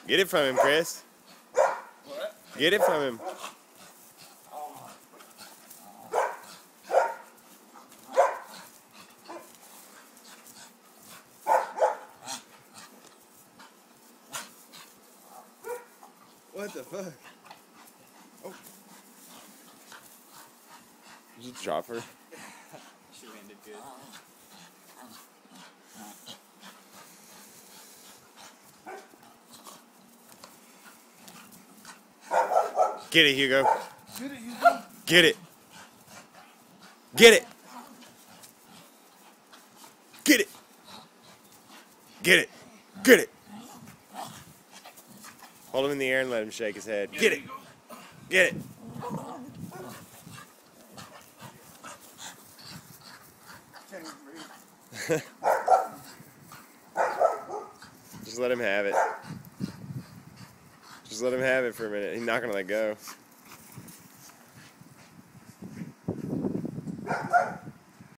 Get it from him, Chris. What? Get it from him. What the fuck? Oh. Did you drop her? She landed good. Get it, Hugo. Get it, Hugo. Get it. Get it. Get it. Get it. Get it. Hold him in the air and let him shake his head. Get it. Get it. Just let him have it. Just let him have it for a minute. He's not going to let go.